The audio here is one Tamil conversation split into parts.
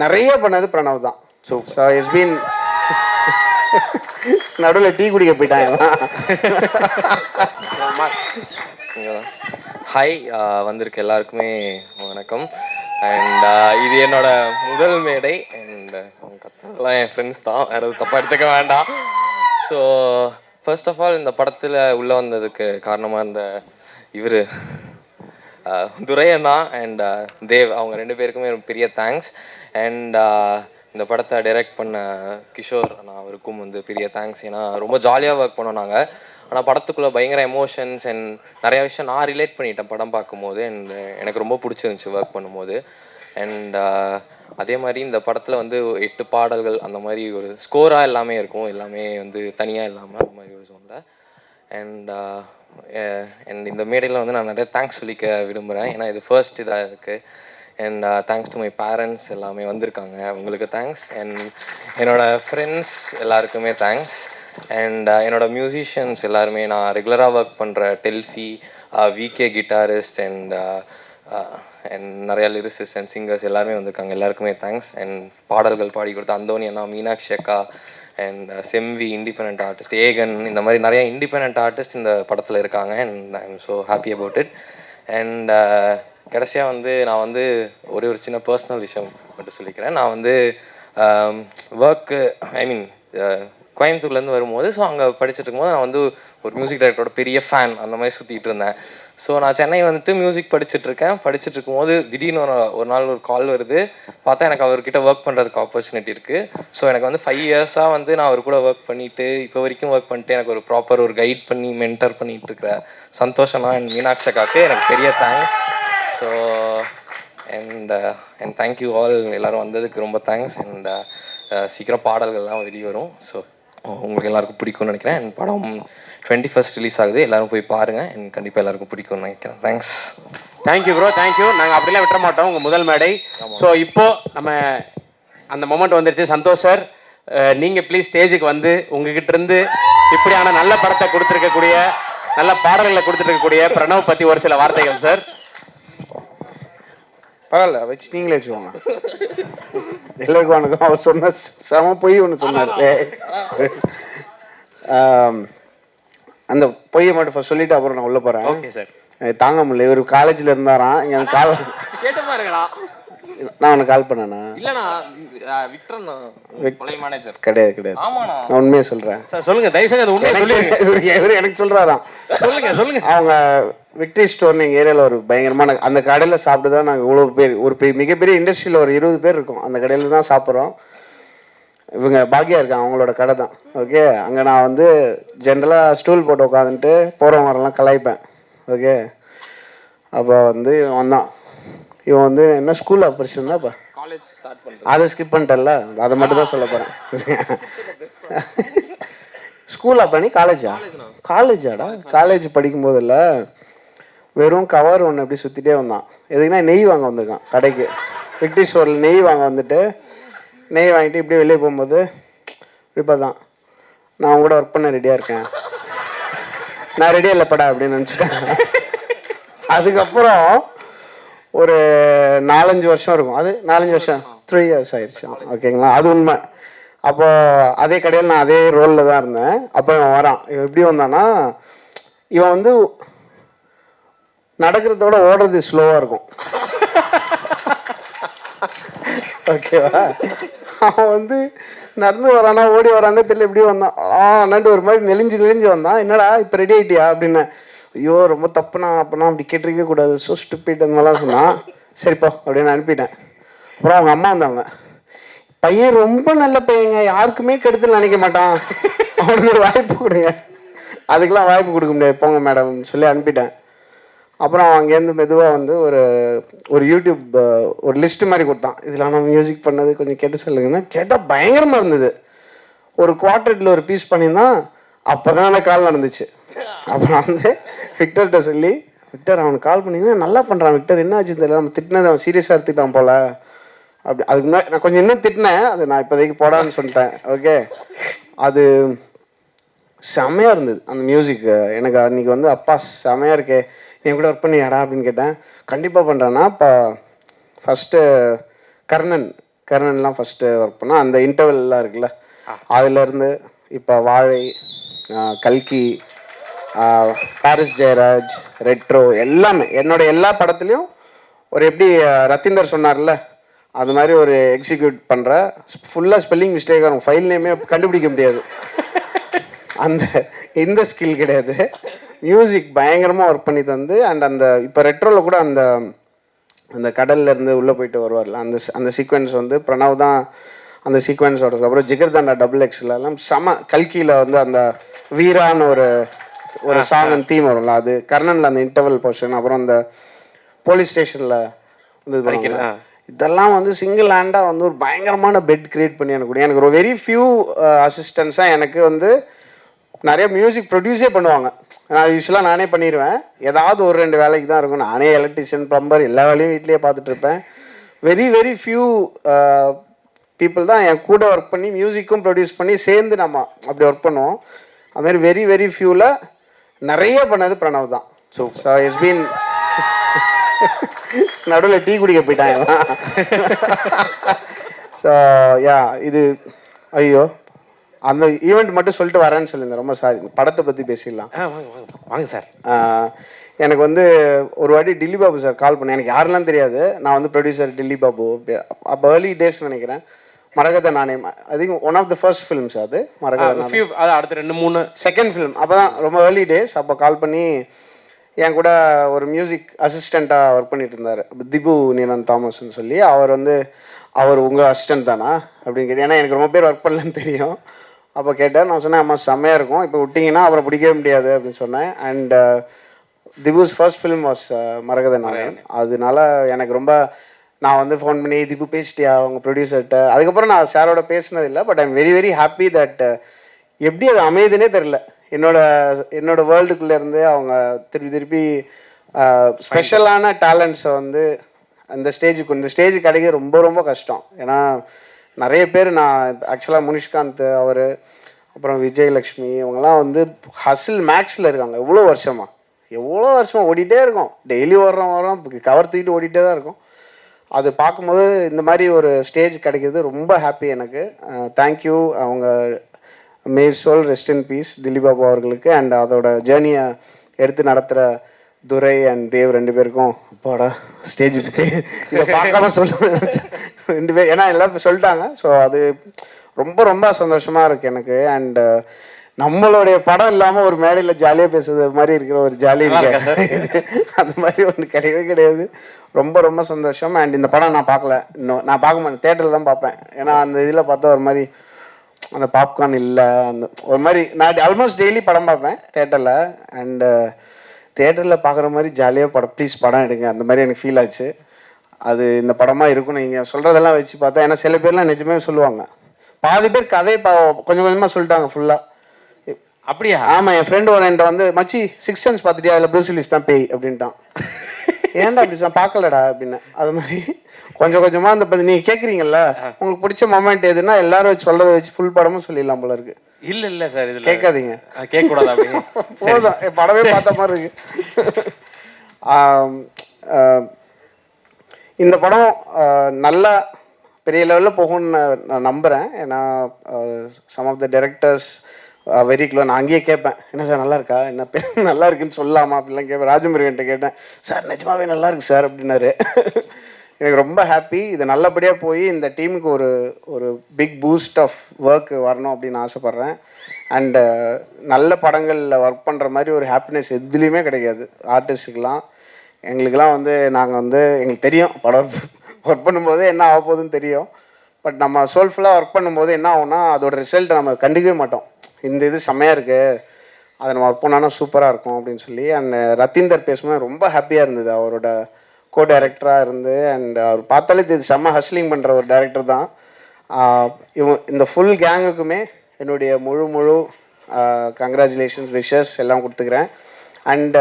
நிறைய பண்ணது பிரணவ் தான். ஸோ இட்ஸ் பீன் நடுவில் டீ குடிக்க போயிட்டாங்க. ஹாய், வந்திருக்க எல்லாருக்குமே வணக்கம். அண்ட் இது என்னோட முதல் மேடை. அண்ட் அவங்க கற்றுலாம் என் ஃப்ரெண்ட்ஸ் தான், வேறு எதுவும் தப்பாக எடுத்துக்க வேண்டாம். ஸோ ஃபர்ஸ்ட் ஆஃப் ஆல் இந்த படத்தில் உள்ளே வந்ததுக்கு காரணமாக இருந்த இவர் துரை அண்ணா அண்ட் தேவ், அவங்க 2 பேருக்குமே ஒரு பெரிய தேங்க்ஸ். அண்ட் இந்த படத்தை டைரக்ட் பண்ண கிஷோர் அண்ணா அவருக்கும் வந்து பெரிய தேங்க்ஸ். ஏன்னா ரொம்ப ஜாலியாக ஒர்க் பண்ணோம் நாங்கள். ஆனால் படத்துக்குள்ளே பயங்கர எமோஷன்ஸ் அண்ட் நிறையா விஷயம் நான் ரிலேட் பண்ணிட்டேன் படம் பார்க்கும்போது. அண்ட் எனக்கு ரொம்ப பிடிச்சிருந்துச்சி ஒர்க் பண்ணும்போது. அண்ட் அதே மாதிரி இந்த படத்தில் வந்து 8 பாடல்கள் அந்த மாதிரி ஒரு ஸ்கோராக எல்லாமே இருக்கும், எல்லாமே வந்து தனியாக இல்லாமல் அந்த மாதிரி ஒரு ஜோனில். அண்ட் இந்த மேடையில் வந்து நான் நிறைய தேங்க்ஸ் சொல்லிக்க விரும்புகிறேன். ஏன்னா இது ஃபர்ஸ்ட் இதாக இருக்குது. And thanks to my parents, எல்லாமே வந்திருக்காங்க, உங்களுக்கு தேங்க்ஸ். அண்ட் என்னோடய ஃப்ரெண்ட்ஸ் எல்லாருக்குமே தேங்க்ஸ். அண்ட் என்னோடய மியூசிஷியன்ஸ் எல்லாருமே, நான் ரெகுலராக ஒர்க் பண்ணுற டெல்ஃபி, விகே கிட்டாரிஸ்ட் அண்ட் நிறையா லிரிசிஸ்ட் அண்ட் சிங்கர்ஸ் எல்லாருமே வந்திருக்காங்க, எல்லாருக்குமே தேங்க்ஸ். அண்ட் பாடல்கள் பாடி கொடுத்த அந்தோனி அண்ணா, மீனாட்சி அக்கா அண்ட் செம்வி, இண்டிபெண்ட் ஆர்டிஸ்ட் ஏகன், இந்த மாதிரி நிறைய இண்டிபெண்ட் ஆர்டிஸ்ட் இந்த படத்தில் இருக்காங்க. And I am so happy about it. And கடைசியாக வந்து நான் வந்து ஒரு சின்ன பர்சனல் விஷயம் மட்டும் சொல்லிக்கிறேன். நான் வந்து ஒர்க்கு கோயம்புத்தூர்லேருந்து வரும்போது, ஸோ அங்கே படிச்சுட்டு இருக்கும்போது நான் வந்து ஒரு மியூசிக் டைரக்டரோட பெரிய ஃபேன் அந்த மாதிரி சுற்றிட்டு இருந்தேன். ஸோ நான் சென்னை வந்துட்டு மியூசிக் படிச்சுட்டு இருக்கும்போது திடீர்னு ஒரு நாள் ஒரு கால் வருது. பார்த்தா எனக்கு அவர்கிட்ட ஒர்க் பண்ணுறதுக்கு ஆப்பர்ச்சுனிட்டி இருக்குது. ஸோ எனக்கு வந்து 5 இயர்ஸாக வந்து நான் அவர் கூட ஒர்க் பண்ணிவிட்டு இப்போ வரைக்கும் ஒர்க் பண்ணிட்டு எனக்கு ஒரு ப்ராப்பர் ஒரு கைட் பண்ணி மென்டர் பண்ணிகிட்டு இருக்கிற சந்தோஷமா அண்ட் மீனாட்சி அக்காவுக்கு எனக்கு பெரிய thanks. So and thank you all, எல்லோரும் வந்ததுக்கு ரொம்ப தேங்க்ஸ். அண்ட் சீக்கிரம் பாடல்கள்லாம் வெளியே வரும். ஸோ உங்களுக்கு எல்லாருக்கும் பிடிக்கும்னு நினைக்கிறேன். அண்ட் படம் 21st ரிலீஸ் ஆகுது, எல்லோரும் போய் பாருங்கள். அண்ட் கண்டிப்பாக எல்லாருக்கும் பிடிக்கும்னு நினைக்கிறேன். தேங்க்ஸ். Thank you bro, thank you. நாங்கள் அப்படிலாம் விட்டுற மாட்டோம், உங்கள் முதல் மேடை. ஸோ இப்போது நம்ம அந்த மொமெண்ட் வந்துருச்சு. சந்தோஷ் சார், நீங்கள் ப்ளீஸ் ஸ்டேஜுக்கு வந்து உங்ககிட்ட இருந்து இப்படியான நல்ல படத்தை கொடுத்துருக்கக்கூடிய, நல்ல பாடல்களை கொடுத்துருக்கக்கூடிய பிரணவ் பற்றி ஒரு சில வார்த்தைகள் சார். பரவாயில்ல, வச்சு நீங்களே வச்சுக்கோங்க. எல்லாருக்கும் வணக்கம். அவர் சொன்ன செம பொய் ஒன்று சொன்னார். அந்த பொய்யை மட்டும் ஃபர்ஸ்ட் சொல்லிட்டு அப்புறம் நான் உள்ளே போகிறேன். Okay sir. தாங்க முடியல, இவர் காலேஜில் இருந்தாராம். இங்கே கால் கேட்டு பாருங்களா, நான் உனக்கு கால் பண்ணேண்ணா? இல்லைண்ணா, விக்ரம்ண்ணா, மேனேஜர். கிடையாது. ஆமாண்ணா, நான் உண்மையை சொல்கிறேன் சார். சொல்லுங்கள், தயவுசெய்து அது உண்மையை சொல்லுங்க. இவர் எனக்கு சொல்கிறாராம். சொல்லுங்க. அவங்க விக்டரி ஸ்டோர்னு எங்கள் ஏரியாவில் ஒரு பயங்கரமான அந்த கடையில் சாப்பிட்டு தான் நாங்கள் இவ்வளோ பேர், ஒரு மிகப்பெரிய இண்டஸ்ட்ரியில் ஒரு 20 பேர் இருக்கும். அந்த கடையில் தான் சாப்பிட்றோம். இவங்க பாக்கியா இருக்காங்க, அவங்களோட கடை தான். ஓகே, அங்கே நான் வந்து ஜென்ரலாக ஸ்டூல் போட்டு உட்காந்துட்டு போகிறவங்க வரலாம் கலாய்ப்பேன். ஓகே, அப்போ வந்து இவன் வந்து என்ன ஸ்கூல் ஆப்ரேஷன் தான் இப்போ காலேஜ் ஸ்டார்ட் பண்ணுறேன். அதை ஸ்கிப் பண்ணிட்டல, அதை மட்டும் தான் சொல்ல போகிறேன். ஸ்கூலா பண்ணி காலேஜாடா? காலேஜ் படிக்கும்போதில்ல வெறும் கவர் ஒன்று எப்படி சுற்றிட்டே வந்தான். எதுக்குன்னா நெய் வாங்க வந்திருக்கான் கடைக்கு. விக்டரி ஸ்டோரில் நெய் வாங்க வந்துட்டு நெய் வாங்கிட்டு இப்படியே வெளியே போகும்போது இப்படி தான், நான் அவங்க கூட ஒர்க் பண்ண ரெடியாக இருக்கேன், நான் ரெடியாக இல்லைப்படா அப்படின்னு நினச்சிட்டேன். அதுக்கப்புறம் ஒரு 4-5 வருஷம் இருக்கும். அது 4-5 வருஷம் 3 இயர்ஸ் ஆயிடுச்சு. ஓகேங்களா, அது உண்மை. அப்போ அதே கடையில் நான் அதே ரோலில் தான் இருந்தேன். அப்போ இவன் வரான். இவன் எப்படி வந்தான்னா, இவன் வந்து நடக்கிறதோட ஓடுறது ஸ்லோவாக இருக்கும். ஓகேவா, அவன் வந்து நடந்து வரானா ஓடி வரானே தெரியல, எப்படி வந்தான். அண்ணாண்டு ஒரு மாதிரி நெளிஞ்சு வந்தான். என்னடா இப்போ ரெடி ஆகிட்டியா அப்படின்னு. ஐயோ ரொம்ப தப்புனா, அப்போனா அப்படி கேட்டிருக்கவே கூடாது, ஸோ ஸ்டூபிட் அந்த மாதிரிலாம் சொன்னான். சரிப்பா அப்படின்னு அனுப்பிட்டேன். அப்புறம் அவங்க அம்மா வந்தாங்க. பையன் ரொம்ப நல்ல பையங்க, யாருக்குமே கெடுதல் நினைக்க மாட்டான், அவனுக்கு ஒரு வாய்ப்பு கொடுங்க. அதுக்கெலாம் வாய்ப்பு கொடுக்க முடியாது, போங்க மேடம்னு சொல்லி அனுப்பிட்டேன். அப்புறம் அங்கேருந்து மெதுவாக வந்து ஒரு யூடியூப் ஒரு லிஸ்ட்டு மாதிரி கொடுத்தான். இதில் நான் மியூசிக் பண்ணது கொஞ்சம் கேட்டு சொல்லுங்கன்னா, கேட்டால் பயங்கரமாக இருந்தது. ஒரு குவார்டரில் ஒரு பீஸ் பண்ணியிருந்தான். அப்போ தான் எனக்கு கால் நடந்துச்சு. அப்புறம் வந்து விக்டர்கிட்ட சொல்லி, விக்டர் அவனுக்கு கால் பண்ணிங்கன்னா நல்லா பண்ணுறான் விக்டர், என்ன ஆச்சு தெரியல, நம்ம திட்டினது அவன் சீரியஸாக எடுத்துக்கிட்டான் போல் அப்படி. அதுக்கு முன்னாடி நான் கொஞ்சம் இன்னும் திட்டினேன், அது நான் இப்போதைக்கு போடான்னு சொல்லிட்டேன். ஓகே, அது செம்மையாக இருந்தது அந்த மியூசிக். எனக்கு அன்றைக்கி வந்து அப்பா செம்மையாக இருக்கே, என் கூட ஒர்க் பண்ணியாடா அப்படின்னு கேட்டேன். கண்டிப்பாக பண்ணுறேன்னா இப்போ ஃபஸ்ட்டு கர்ணன் கர்ணன்லாம் ஃபஸ்ட்டு ஒர்க் பண்ணோம். அந்த இன்டர்வெல்லாம் இருக்குல்ல, அதுலேருந்து இப்போ வாழை, கல்கி, பாரிஸ் ஜெயராஜ், ரெட்ரோ எல்லாமே என்னோட எல்லா படத்துலையும் ஒரு எப்படி ரத்தீந்தர் சொன்னார்ல அது மாதிரி ஒரு எக்ஸிக்யூட் பண்ணுற ஃபுல்லாக ஸ்பெல்லிங் மிஸ்டேக் வரும், ஃபைல் நேமே கண்டுபிடிக்க முடியாது. அந்த இந்த ஸ்கில் கிடையாது. மியூசிக் பயங்கரமாக ஒர்க் பண்ணி தந்து அண்ட் அந்த இப்போ ரெட்ரோவில் கூட அந்த அந்த கடல்ல இருந்து உள்ளே போயிட்டு வருவார்ல அந்த அந்த சீக்வன்ஸ் வந்து பிரணவ் தான் அந்த சீக்வன்ஸோட. அப்புறம் ஜிகர்தாண்டா டபுள் எக்ஸ்லாம் செம. கல்கியில் வந்து அந்த வீரான்னு ஒரு சாங் தீம் வரும்ல, அது கர்ணனில் அந்த இன்டர்வல் போர்ஷன். அப்புறம் அந்த போலீஸ் ஸ்டேஷனில் வந்து இதெல்லாம் வந்து சிங்கிள் ஹேண்டாக வந்து ஒரு பயங்கரமான பெட் கிரியேட் பண்ணி எனக்கு ஒரு வெரி ஃபியூ அசிஸ்டன்ஸாக எனக்கு வந்து நிறைய மியூசிக் ப்ரொடியூஸே பண்ணுவாங்க. நான் யூஸ்வலாக நானே பண்ணிடுவேன். ஏதாவது ஒரு 2 வேலைக்கு தான் இருக்கும். நானே எலக்ட்ரிஷியன், ப்ளம்பர் எல்லா வேலையும் வீட்லேயே பார்த்துட்டு இருப்பேன். வெரி வெரி ஃபியூ பீப்புள் தான் என் கூட ஒர்க் பண்ணி மியூசிக்கும் ப்ரொடியூஸ் பண்ணி சேர்ந்து நம்ம அப்படி ஒர்க் பண்ணுவோம். அதுமாதிரி வெரி வெரி ஃபியூவில் நிறைய பண்ணது பிரணவ் தான். ஸோ இட்ஸ் பீன் நடுவில் டீ குடிக்க போயிட்டாங்க. ஸோ யா இது ஐயோ அந்த ஈவெண்ட் மட்டும் சொல்லிட்டு வரேன்னு சொல்லியிருந்தேன். ரொம்ப சாரி. படத்தை பற்றி பேசிடலாம். வாங்க சார். எனக்கு வந்து ஒரு வாட்டி டில்லி பாபு சார் கால் பண்ணேன். எனக்கு யாரெல்லாம் தெரியாது. நான் வந்து ப்ரொடியூசர் டில்லி பாபு. அப்போ ஏர்லி டேஸ் நினைக்கிறேன். Maragatha Naanayam I think one of the first films அது. மரகத அடுத்த 2-3 செகண்ட் ஃபிலிம். அப்போ தான் ரொம்ப ஏர்லி டேஸ். அப்போ கால் பண்ணி என் கூட ஒரு மியூசிக் அசிஸ்டண்ட்டாக ஒர்க் பண்ணிட்டு இருந்தார். திபு நீலன் தாமஸ்ன்னு சொல்லி. அவர் உங்கள் அசிஸ்டன்ட் தானா அப்படின்னு கேட்டேன். ஏன்னா எனக்கு ரொம்ப பேர் ஒர்க் பண்ணலன்னு தெரியும். அப்போ கேட்டார். நான் சொன்னேன் அம்மா செம்மையாக இருக்கும், இப்போ விட்டிங்கன்னா அப்புறம் பிடிக்கவே முடியாது அப்படின்னு சொன்னேன். அண்ட் திபுஸ் ஃபர்ஸ்ட் ஃபிலிம் வாஸ் மரகத நாணயம். அதனால எனக்கு ரொம்ப நான் வந்து ஃபோன் பண்ணி திபு பேசிட்டியா அவங்க ப்ரொடியூசர்கிட்ட. அதுக்கப்புறம் நான் சாரோட பேசினதில்லை. But I am very very happy that எப்படி அது அமையுதுன்னே தெரில. என்னோட வேர்ல்டுக்குள்ளேருந்து அவங்க திருப்பி ஸ்பெஷலான டேலண்ட்ஸை வந்து இந்த ஸ்டேஜ் கிடைக்க ரொம்ப ரொம்ப கஷ்டம். ஏன்னா நிறைய பேர் நான் ஆக்சுவலாக முனிஷ்காந்த் அவர் அப்புறம் விஜயலக்ஷ்மி இவங்கெல்லாம் வந்து ஹசில் மேக்ஸில் இருக்காங்க. எவ்வளோ வருஷமாக ஓடிட்டே இருக்கோம். டெய்லி வரோம் கவர் தூக்கிட்டு ஓடிட்டே தான் இருக்கும். அது பார்க்கும்போது இந்த மாதிரி ஒரு ஸ்டேஜ் கிடைக்கிது ரொம்ப ஹாப்பி எனக்கு. தேங்க்யூ. அவங்க may soul rest in peace Dilip Babu அவர்களுக்கு அண்ட் அதோட ஜேர்னியை எடுத்து நடத்துகிற துரை அண்ட் தேவ் 2 பேருக்கும். அப்பாடா ஸ்டேஜுக்கு இதை பார்க்காம சொல்லுவேன் 2 பேர், ஏன்னா எல்லாம் சொல்லிட்டாங்க. ஸோ அது ரொம்ப ரொம்ப சந்தோஷமாக இருக்குது எனக்கு. அண்ட் நம்மளுடைய படம் இல்லாமல் ஒரு மேடையில் ஜாலியாக பேசுறது மாதிரி இருக்கிற ஒரு ஜாலி இருக்கு. அந்த மாதிரி ஒன்று கிடையவே கிடையாது. ரொம்ப ரொம்ப சந்தோஷம். அண்ட் இந்த படம் நான் பார்க்கல, இன்னும் நான் பார்க்க மாட்டேன், தேட்டரில் தான் பார்ப்பேன். ஏன்னா அந்த இதில் பார்த்தா ஒரு மாதிரி அந்த பாப்கார்ன் இல்லை, அந்த ஒரு மாதிரி நான் ஆல்மோஸ்ட் டெய்லி படம் பார்ப்பேன் தேட்டரில். அண்டு தேட்டரில் பார்க்குற மாதிரி ஜாலியாக படம் எடுங்க அந்த மாதிரி எனக்கு ஃபீல் ஆச்சு. அது இந்த படமாக இருக்கும். நீங்கள் சொல்கிறதெல்லாம் வச்சு பார்த்தா, ஏன்னா சில பேர்லாம் நிஜமே சொல்லுவாங்க. பாதி பேர் கதையை கொஞ்சம் கொஞ்சமாக சொல்லிட்டாங்க ஃபுல்லாக. அப்படியா? ஆமாம். என் ஃப்ரெண்டு ஒரு என்கிட்ட வந்து மச்சி 6 Sense பார்த்துட்டியா, அதில் ப்ரூஸ் வில்லிஸ் தான் பேய் அப்படின்ட்டான். ஏன்டா அப்படி சொன்ன, பார்க்கலடா அப்படின்னு. அது மாதிரி கொஞ்சம் கொஞ்சமாக அந்த நீங்கள் கேட்குறீங்கல்ல உங்களுக்கு பிடிச்ச மொமெண்ட் எதுன்னா எல்லாரும் வச்சு சொல்கிறத வச்சு ஃபுல் படமும் சொல்லிடலாம் போல இருக்கு. இல்லை சார், இதில் கேட்காதீங்க, கேட்கக்கூடாது அப்படின்னு போதும். படமே பார்த்த மாதிரி இருக்கு. இந்த படம் நல்லா பெரிய லெவலில் போகும்னு நான் நம்புகிறேன். ஏன்னா some of the directors very close. நான் அங்கேயே கேட்பேன், என்ன சார் நல்லா இருக்கா, என்ன நல்லா இருக்குன்னு சொல்லலாமா அப்படிலாம் கேட்பேன். ராஜமுருகன்ட்ட கேட்டேன், சார் நிஜமாவே நல்லா இருக்கு சார் அப்படின்னாரு. எனக்கு ரொம்ப ஹாப்பி. இது நல்லபடியாக போய் இந்த டீமுக்கு ஒரு பிக் பூஸ்ட் ஆஃப் ஒர்க் வரணும் அப்படின்னு ஆசைப்பட்றேன். அண்டு நல்ல படங்களில் ஒர்க் பண்ணுற மாதிரி ஒரு ஹாப்பினஸ் எதுலேயுமே கிடைக்காது ஆர்டிஸ்ட்டுக்கெலாம். எங்களுக்கெல்லாம் வந்து நாங்கள் வந்து எங்களுக்கு தெரியும் படம் ஒர்க் பண்ணும்போது என்ன ஆக போகுதுன்னு தெரியும். பட் நம்ம சோல்ஃபுல்லாக ஒர்க் பண்ணும்போது என்ன ஆகும்னா அதோட ரிசல்ட்டை நம்ம கண்டுக்கவே மாட்டோம். இந்த இது செம்மையாக இருக்குது, அதை நம்ம ஒர்க் பண்ணோன்னா சூப்பராக இருக்கும் அப்படின்னு சொல்லி. அண்ட் ரத்தீந்தர் பேசும்போது ரொம்ப ஹாப்பியாக இருந்தது. அவரோட கோ டைரக்டராக இருந்து அண்ட் அவர் பார்த்தாலே இது செம்ம ஹஸ்லிங் பண்ணுற ஒரு டைரக்டர் தான். இந்த ஃபுல் கேங்குக்குமே என்னுடைய முழு கங்க்ராச்சுலேஷன்ஸ் விஷஸ் எல்லாம் கொடுத்துக்கிறேன். அண்ட்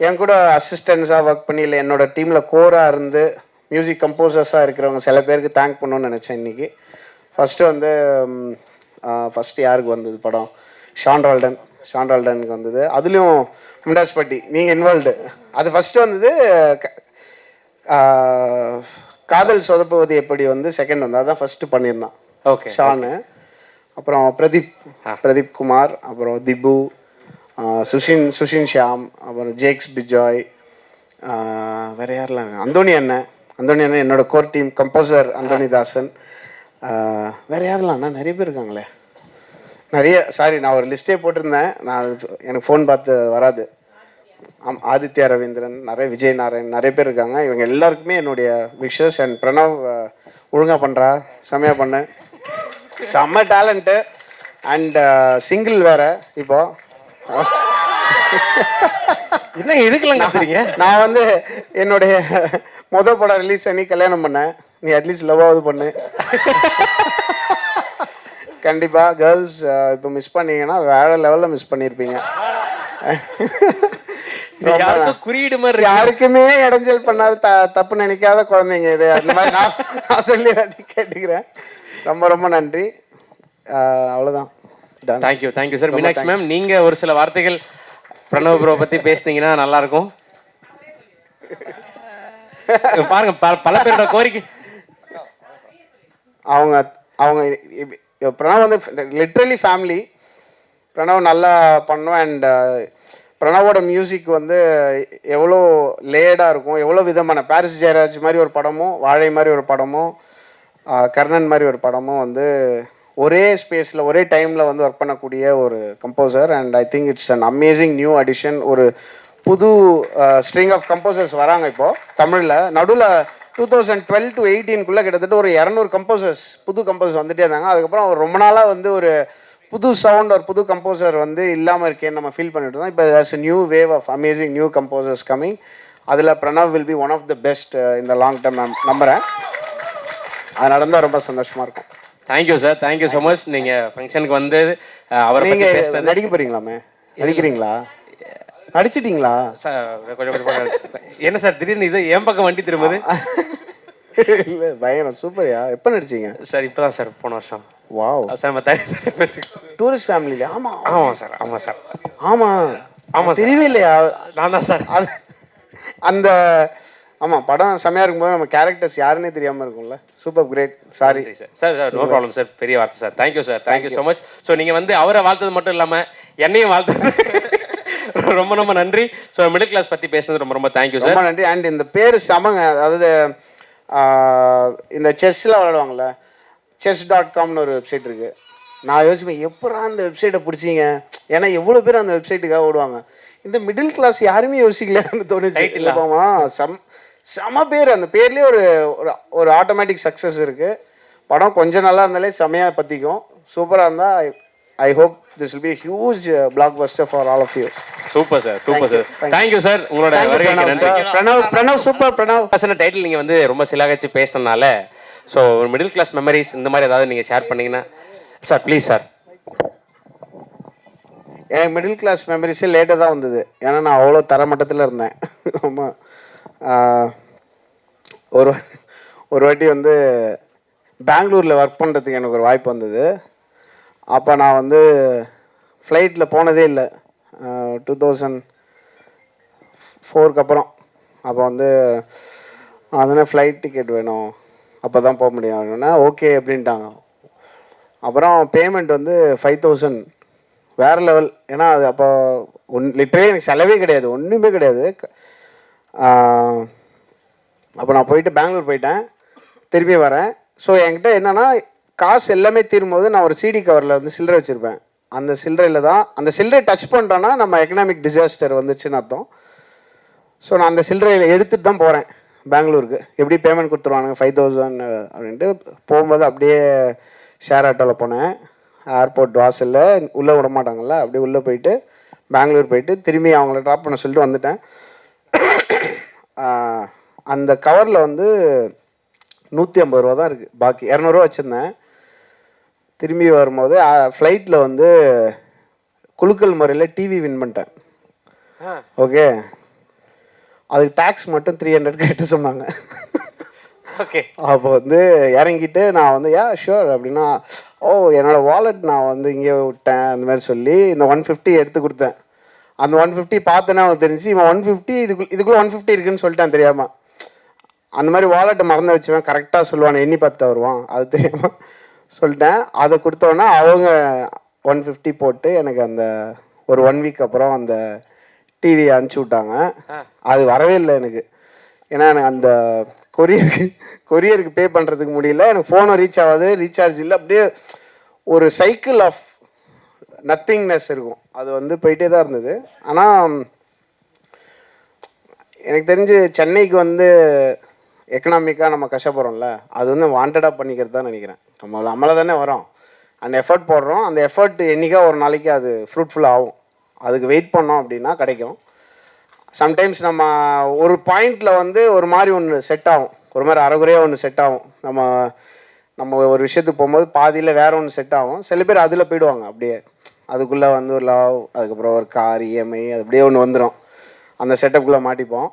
என் கூட அசிஸ்டன்ஸாக ஒர்க் பண்ணி இல்லை என்னோடய டீமில் கோராக இருந்து மியூசிக் கம்போசர்ஸாக இருக்கிறவங்க சில பேருக்கு தேங்க் பண்ணணும்னு நினச்சேன் இன்றைக்கி. ஃபஸ்ட்டு யாருக்கு வந்தது படம், ஷான்ரால்டனுக்கு வந்தது. அதுலேயும் மும்தாஸ் பட்டி நீங்கள் இன்வால்வ்டு. அது ஃபஸ்ட்டு வந்தது காதல் சொதப்புவது எப்படி வந்து செகண்ட் வந்து அதான் ஃபஸ்ட்டு பண்ணியிருந்தான். ஓகே. ஷானு, அப்புறம் பிரதீப் குமார், அப்புறம் திபு, சுஷின் ஷியாம், அப்புறம் ஜேக்ஸ் பிஜாய், வேறு யாரெல்லாம், அந்தோணி அண்ணன் என்னோட கோர் டீம் கம்போசர் அந்தோணி தாசன், வேறு யாரெல்லாம் அண்ணா நிறைய பேர் இருக்காங்களே, நிறைய. சாரி, நான் ஒரு லிஸ்ட்டே போட்டிருந்தேன், எனக்கு ஃபோன் பார்த்து வராது. ஆதித்யா ரவீந்திரன், நிறைய விஜய் நாராயண், நிறைய பேர் இருக்காங்க. இவங்க எல்லாருக்குமே என்னுடைய விஷஸ். அண்ட் பிரணவ் ஒழுங்காக பண்ணுறா, செம்மையாக பண்ண, செம்ம டேலண்ட்டு. அண்ட் சிங்கிள் வேறு இப்போ. என்ன இதுக்கெல்லாம் கத்துறீங்க? நான் வந்து என்னுடைய படம் ரிலீஸ் பண்ணி கல்யாணம் பண்ணேன். நீ அட்லீஸ்ட் லவ்வாவது பண்ணு. கண்டிப்பாக கேர்ள்ஸ் இப்போ மிஸ் பண்ணீங்கன்னா வேற லெவலில் மிஸ் பண்ணியிருப்பீங்க. குறியீடு மாதிரி யாருக்குமே இடைஞ்சல் பண்ணாத தப்பு நினைக்காத குழந்தைங்க இது. அந்த மாதிரி நான் சொல்லி கேட்டுக்கிறேன். ரொம்ப நன்றி. அவ்வளோதான். Thank you sir. மீனாட்சி மேம், நீங்கள் ஒரு சில வார்த்தைகள் பிரணவ் ப்ரோ பற்றி பேசுனீங்கன்னா நல்லாயிருக்கும். பாருங்க, பல பேரோட கோரிக்கை. அவங்க பிரணவ் வந்து லிட்ரலி ஃபேமிலி. பிரணவ் நல்லா பண்ணும். அண்ட் பிரணவோட மியூசிக் வந்து எவ்வளோ லேடாக இருக்கும், எவ்வளோ விதமான பாரிஸ் ஜெயராஜ் மாதிரி ஒரு படமும், வாழை மாதிரி ஒரு படமும், கர்ணன் மாதிரி ஒரு படமும் வந்து ஒரே ஸ்பேஸில் ஒரே டைமில் வந்து ஒர்க் பண்ணக்கூடிய ஒரு composer. And I think it's an amazing new addition. ஒரு புது ஸ்ட்ரிங் ஆஃப் கம்போசர்ஸ் வராங்க இப்போது தமிழில். நடுவில் 2012 to 18 கிட்டத்தட்ட ஒரு 200 கம்போசர்ஸ், புது கம்போசர்ஸ் வந்துட்டே இருந்தாங்க. அதுக்கப்புறம் ரொம்ப நாளாக வந்து ஒரு புது சவுண்ட் ஒரு புது கம்போசர் வந்து இல்லாமல் இருக்கேன்னு நம்ம ஃபீல் பண்ணிட்டு இருந்தோம். இப்போ there's a new wave of amazing new composers coming. அதில் Pranav will be one of the best இந்த லாங் டேர்ம் நான் நம்புகிறேன். அது நடந்தால் ரொம்ப சந்தோஷமாக இருக்கும். Thank you sir, thank you so much. நீங்கள் ஃபங்க்ஷனுக்கு வந்து அவரை நீங்கள் நடிக்க போகிறீங்களாமே? நடிக்கிறீங்களா? நடிச்சிட்டிங்களா? கொஞ்சம் என்ன சார் திடீர்னு இது என் பக்கம் வண்டி திரும்புது? இல்லை பயங்கரம் சூப்பர்யா. எப்போ நடிச்சிங்க? சார் இப்போ தான் சார், போன வருஷம். வாவ் சார், நம்ம டூரிஸ்ட் ஃபேமிலியா? ஆமாம் சார். ஆமாம் தெரியவே இல்லையா? நான் தான் சார். அது அந்த ஆமாம், படம் செம்மையாக இருக்கும்போது நம்ம கேரக்டர்ஸ் யாருன்னே தெரியாமல் இருக்கும்ல. Super, great. Sorry sir. No problem sir, பெரிய வார்த்தை sir. Thank you sir, thank you so much. So நீங்கள் வந்து அவரை வாழ்த்தது மட்டும் இல்லாமல் என்னையும் வாழ்த்து ரொம்ப நன்றி. ஸோ மிடில் கிளாஸ் பற்றி பேசுனது ரொம்ப தேங்க்யூ சார். ரொம்ப நன்றி. அண்ட் இந்த பேர் சமங்க, அதாவது இந்த செஸ்ஸில் விளையாடுவாங்கள்ல, chess.comனு ஒரு வெப்சைட் இருக்குது. நான் யோசிப்பேன் எப்படா அந்த வெப்சைட்டை பிடிச்சிங்க, ஏன்னா எவ்வளோ பேர் அந்த வெப்சைட்டுக்காக ஓடுவாங்க. இந்த மிடில் கிளாஸ் யாருமே யோசிக்கலன்னு தோணுச்சு. செம பேர். அந்த பேர்லேயே ஒரு ஆட்டோமேட்டிக் சக்ஸஸ் இருக்குது. படம் கொஞ்சம் நல்லா இருந்தாலே செமையாக பற்றிக்கும். சூப்பராக இருந்தால் I hope this will be huge blockbuster for all of you. Super sir. Thank you sir. உங்களோட வருகைக்கு நன்றி. பிரணவ் சூப்பர். பிரணவ் டைட்டில் நீங்கள் வந்து ரொம்ப சிலாகச்சு பேசினதுனால, ஸோ ஒரு மிடில் கிளாஸ் மெமரிஸ் இந்த மாதிரி ஏதாவது நீங்கள் ஷேர் பண்ணீங்கன்னா சார், ப்ளீஸ் சார். எனக்கு மிடில் கிளாஸ் மெமரிஸே லேட்டாக தான் வந்தது. ஏன்னா நான் அவ்வளோ தரமட்டத்தில் இருந்தேன். ஆமாம். ஒரு வாட்டி வந்து பெங்களூரில் ஒர்க் பண்ணுறதுக்கு எனக்கு ஒரு வாய்ப்பு வந்தது. அப்போ நான் வந்து ஃப்ளைட்டில் போனதே இல்லை, 2004 அப்புறம். அப்போ வந்து அதனால ஃப்ளைட் டிக்கெட் வேணும், அப்போ தான் போக முடியும் அப்படின்னா ஓகே அப்படின்ட்டாங்க. அப்புறம் பேமெண்ட் வந்து 5000, வேறு லெவல். ஏன்னா அது அப்போ லிட்டரே எனக்கு செலவே கிடையாது, ஒன்றுமே கிடையாது. அப்போ நான் போயிட்டு பெங்களூர் போயிட்டேன், திரும்பி வரேன். ஸோ என்கிட்ட என்னென்னா காசு எல்லாமே தீரும்போது நான் ஒரு சிடி கவரில் வந்து சில்லறை வச்சுருப்பேன். அந்த சில்லறையில் தான், அந்த சில்லறை டச் பண்ணுறோன்னா நம்ம எக்கனாமிக் டிசாஸ்டர் வந்துச்சுன்னு அர்த்தம். ஸோ நான் அந்த சில்லறையில் எடுத்துகிட்டு தான் போகிறேன் பெங்களூருக்கு. எப்படி பேமெண்ட் கொடுத்துருவானுங்க 5000 அப்படின்ட்டு. போகும்போது அப்படியே ஷேர் ஆட்டோவில் போனேன். ஏர்போர்ட் வாசலில் உள்ளே விட மாட்டாங்கள்ல, அப்படியே உள்ளே போயிட்டு பெங்களூர் போயிட்டு திரும்பி அவங்கள ட்ராப் பண்ண சொல்லிட்டு வந்துட்டேன். அந்த கவரில் வந்து 150 ரூபா தான் இருக்குது, பாக்கி 200 ரூபா வச்சுருந்தேன். திரும்பி வரும்போது ஃப்ளைட்டில் வந்து குலுக்கல் முறையில் டிவி வின் பண்ணிட்டேன். ஓகே, அதுக்கு டேக்ஸ் மட்டும் 300 கட்ட சொன்னாங்க. ஓகே, அப்போ வந்து இறங்கிட்டு நான் வந்து ஷுர் அப்படின்னா, என்னோடய வாலெட் நான் வந்து இங்கே விட்டேன் அந்த மாதிரி சொல்லி இந்த 150 எடுத்து கொடுத்தேன். அந்த 150 பார்த்தோன்னே அவனுக்கு தெரிஞ்சு இவன் 150 இதுக்குள்ளே 150 இருக்குன்னு சொல்லிட்டான் தெரியாமல். அந்த மாதிரி வாலெட்டை மறந்து வச்சுவேன், கரெக்டாக சொல்லுவான், எண்ணி பார்த்துட்டு வருவான், அது தெரியாமல் சொல்லிட்டேன். அதை கொடுத்தோன்னே அவங்க 150 போட்டு எனக்கு அந்த ஒரு 1 வீக் அப்புறம் அந்த டிவியை அனுப்பிச்சி விட்டாங்க. அது வரவே இல்லை எனக்கு. ஏன்னா எனக்கு அந்த கொரியருக்கு பே பண்ணுறதுக்கு முடியல, எனக்கு ஃபோனும் ரீச் ஆகாது, ரீசார்ஜ் இல்லை, அப்படியே ஒரு சைக்கிள் ஆஃப் நத்திங்னஸ் இருக்கும். அது வந்து போயிட்டே தான் இருந்தது. ஆனால் எனக்கு தெரிஞ்சு சென்னைக்கு வந்து எக்கனாமிக்காக நம்ம கஷ்டப்படுறோம்ல, அது வந்து வாண்டடாக பண்ணிக்கிறது தான் நினைக்கிறேன். நம்மளை தானே வரோம், அந்த எஃபர்ட் போடுறோம், அந்த எஃபர்ட் என்றைக்கா ஒரு நாளைக்கு அது ஃப்ரூட்ஃபுல் ஆகும். அதுக்கு வெயிட் பண்ணோம் அப்படின்னா கிடைக்கும். சம்டைம்ஸ் நம்ம ஒரு பாயிண்டில் வந்து ஒரு மாதிரி ஒன்று செட் ஆகும், ஒரு மாதிரி அரைகுறையாக ஒன்று செட் ஆகும். நம்ம ஒரு விஷயத்துக்கு போகும்போது பாதியில் வேறு ஒன்று செட் ஆகும். சில பேர் அதில் போயிடுவாங்க, அப்படியே அதுக்குள்ளே வந்து ஒரு லவ், அதுக்கப்புறம் ஒரு கார், இஎம்ஐ, அது அப்படியே ஒன்று வந்துடும். அந்த செட்டப்புக்குள்ளே மாட்டிப்போம்.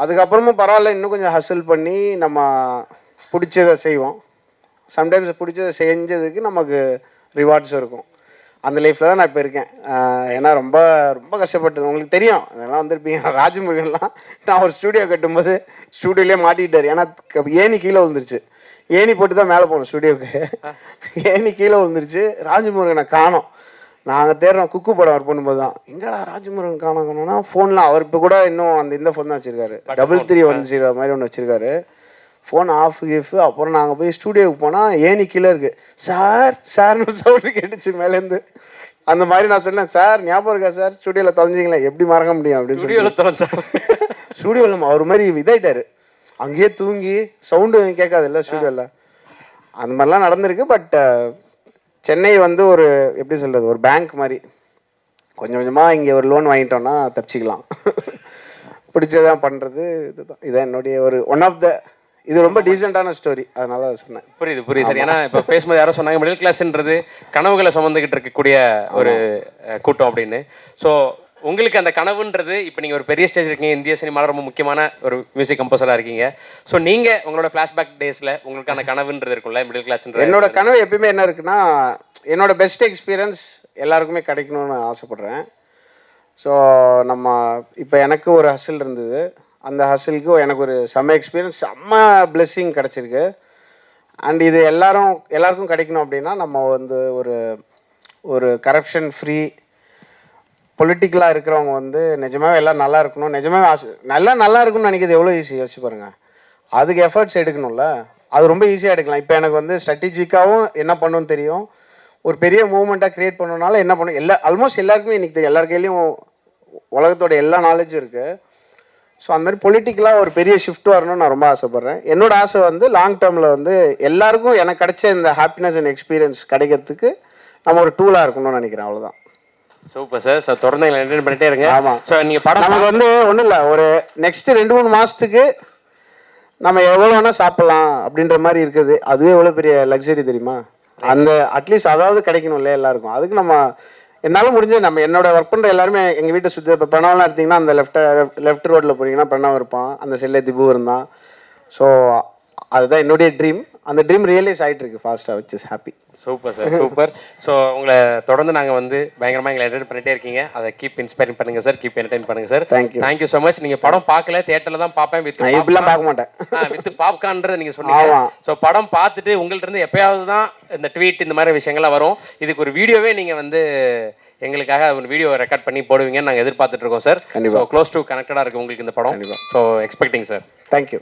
அதுக்கப்புறமும் பரவாயில்ல, இன்னும் கொஞ்சம் ஹசில் பண்ணி நம்ம பிடிச்சதை செய்வோம். சம்டைம்ஸ் பிடிச்சதை செஞ்சதுக்கு நமக்கு ரிவார்ட்ஸும் இருக்கும். அந்த லைஃப்பில் தான் நான் இப்போ இருக்கேன். ஏன்னா ரொம்ப ரொம்ப கஷ்டப்பட்டது உங்களுக்கு தெரியும், அதெல்லாம் வந்திருப்பீங்க. ராஜமுருகன்லாம் நான் ஒரு ஸ்டூடியோ கட்டும்போது ஸ்டூடியோலேயே மாட்டிக்கிட்டார். ஏன்னா ஏணி கீழே விழுந்துருச்சு, ஏணி போட்டு தான் மேலே போகணும் ஸ்டூடியோவுக்கு. ஏணி கீழே விழுந்துருச்சு, ராஜமுருகனை காணோம். நாங்கள் தேடுறோம், குக்கு படம் அவர் பண்ணும்போது தான், எங்கடா ராஜமுருகன் காணோன்னா ஃபோன்லாம் அவர் இப்போ கூட இன்னும் அந்த இந்த ஃபோன் தான் வச்சுருக்காரு, 3310 மாதிரி ஒன்று வச்சுருக்காரு. ஃபோன் ஆஃப் கிஃப். அப்புறம் நாங்கள் போய் ஸ்டூடியோவுக்கு போனால் ஏணி கீழே இருக்குது. சார் சார்னு சவுண்டு கேட்டுச்சு மேலேருந்து. அந்த மாதிரி நான் சொன்னேன், சார் ஞாபகம் இருக்கா சார் ஸ்டூடியோவில் தொலைஞ்சிங்களே, எப்படி மறக்க முடியும் அப்படின்னு சொல்லி. ஸ்டூடியோவில் அவர் மாதிரி இதாயிட்டார், அங்கேயே தூங்கி சவுண்டு கேட்காது இல்லை ஸ்டூடியோவில். அந்த மாதிரிலாம் நடந்திருக்கு. பட் சென்னை வந்து ஒரு எப்படி சொல்கிறது, ஒரு பேங்க் மாதிரி. கொஞ்சம் கொஞ்சமாக இங்கே ஒரு லோன் வாங்கிட்டோன்னா தப்பிச்சிக்கலாம். பிடிச்சதான் பண்ணுறது இதுதான். இதான் என்னுடைய ஒரு ஒன் ஆஃப் த, இது ரொம்ப டீசெண்டான ஸ்டோரி, அதனால சொன்னேன். புரியுது சார். ஏன்னா இப்போ பேசும்போது யாரோ சொன்னாங்க மிடில் கிளாஸ்ன்றது கனவுகளை சுமந்துக்கிட்டு இருக்கக்கூடிய ஒரு கூட்டம் அப்படின்னு. ஸோ உங்களுக்கு அந்த கனவுன்றது, இப்போ நீங்கள் ஒரு பெரிய ஸ்டேஜ் இருக்கீங்க, இந்திய சினிமாவில் ரொம்ப முக்கியமான ஒரு மியூசிக் கம்போசராக இருக்கீங்க. ஸோ நீங்கள் உங்களோட ஃப்ளாஷ்பேக் டேஸில் உங்களுக்கான கனவுன்றது இருக்கும்ல, மிடில் கிளாஸ்ன்ற. என்னோட கனவு எப்பயுமே என்ன இருக்குன்னா, என்னோட பெஸ்ட் எக்ஸ்பீரியன்ஸ் எல்லாருக்குமே கிடைக்கணும்னு ஆசைப்பட்றேன். ஸோ நம்ம இப்போ எனக்கு ஒரு ஹசில் இருந்தது, அந்த ஹசிலுக்கு எனக்கு ஒரு செம்ம எக்ஸ்பீரியன்ஸ், செம்ம பிளெஸ்ஸிங் கிடச்சிருக்கு. அண்ட் இது எல்லாருக்கும் கிடைக்கணும் அப்படின்னா நம்ம வந்து ஒரு கரப்ஷன் ஃப்ரீ பொலிட்டிக்கலாக இருக்கிறவங்க வந்து நிஜமாவே எல்லாம் நல்லா இருக்கணும், நிஜமாவே நல்லா இருக்குன்னு நினைக்கிறது எவ்வளோ ஈஸி யோசிச்சு பாருங்கள். அதுக்கு எஃபர்ட்ஸ் எடுக்கணும்ல, அது ரொம்ப ஈஸியாக எடுக்கலாம். இப்போ எனக்கு வந்து ஸ்ட்ராட்டஜிக்காகவும் என்ன பண்ணணும்னு தெரியும், ஒரு பெரிய மூவ்மெண்ட்டாக க்ரியேட் பண்ணணுனால என்ன பண்ணணும், ஆல்மோஸ்ட் எல்லாருக்குமே இன்றைக்கி தெரியும், எல்லார் கையிலையும் உலகத்தோட எல்லா நாலேஜும் இருக்குது. ஸோ அந்த மாதிரி பொலிட்டிக்கலாக ஒரு பெரிய ஷிஃப்ட் வரணும்னு நான் ரொம்ப ஆசைப்பட்றேன். என்னோட ஆசை வந்து லாங் டேர்மில் வந்து எல்லாருக்கும் எனக்கு கிடைச்ச இந்த ஹாப்பினஸ் அண்ட் எக்ஸ்பீரியன்ஸ் கிடைக்கிறதுக்கு நம்ம ஒரு டூலாக இருக்கணும்னு நினைக்கிறேன். அவ்வளோதான். Super sir. ஸோ தொடர்ந்து எங்களை என்டர்டெயின் பண்ணிட்டே இருங்க. ஆமாம். ஸோ நீங்கள் படம் நமக்கு வந்து ஒன்றும் இல்லை, ஒரு நெக்ஸ்ட் 2-3 மாதத்துக்கு நம்ம எவ்வளோ வேணால் சாப்பிட்லாம் அப்படின்ற மாதிரி இருக்குது. அதுவே எவ்வளோ பெரிய லக்ஸரி தெரியுமா? அந்த அட்லீஸ்ட் அதாவது கிடைக்கணும் இல்லையா எல்லாருக்கும். அதுக்கு நம்ம என்னால் முடிஞ்ச நம்ம என்னோட ஒர்க் பண்ணுற எல்லாருமே எங்கள் வீட்டை சுற்றி, இப்போ பிரணவெலாம் எடுத்திங்கன்னா அந்த லெஃப்ட் ரோட்டில் போனீங்கன்னா பிரணவ் இருப்பான், அந்த செல்லே திபு இருந்தான். ஸோ அதுதான் என்னுடைய ட்ரீம். அந்த ட்ரீம் ரியலைஸ் ஆகிட்டு இருக்கு ஃபாஸ்ட்டாக, which is happy. Super sir, super. So உங்களை தொடர்ந்து நாங்கள் வந்து பயங்கரமாக எங்களை என்டர்டெயின் பண்ணிட்டே இருக்கீங்க. அதை கீப் இன்ஸ்பைரிங் பண்ணுங்க சார், கீப் என்டர்டெயின் பண்ணுங்க சார். Thank you so much. நீங்கள் படம் பார்க்கல, தியேட்டரில் தான் பார்ப்பேன், இப்படிலாம் பார்க்க மாட்டேன், வித் பாப்கார்ன்றதை நீங்கள் சொன்னீங்க. ஸோ படம் பார்த்துட்டு உங்கள்ட்ட இருந்து எப்பயாவது தான் இந்த ட்வீட் இந்த மாதிரி விஷயங்கள்லாம் வரும். இதுக்கு ஒரு வீடியோவே நீங்கள் வந்து எங்களுக்காக ஒரு வீடியோ ரெக்கார்ட் பண்ணி போடுவீங்கன்னு நாங்கள் எதிர்பார்த்துட்டு இருக்கோம் சார். ஸோ க்ளோஸ் டு கனெக்டடாக இருக்குது உங்களுக்கு இந்த படம். So expecting sir. தேங்க்யூ.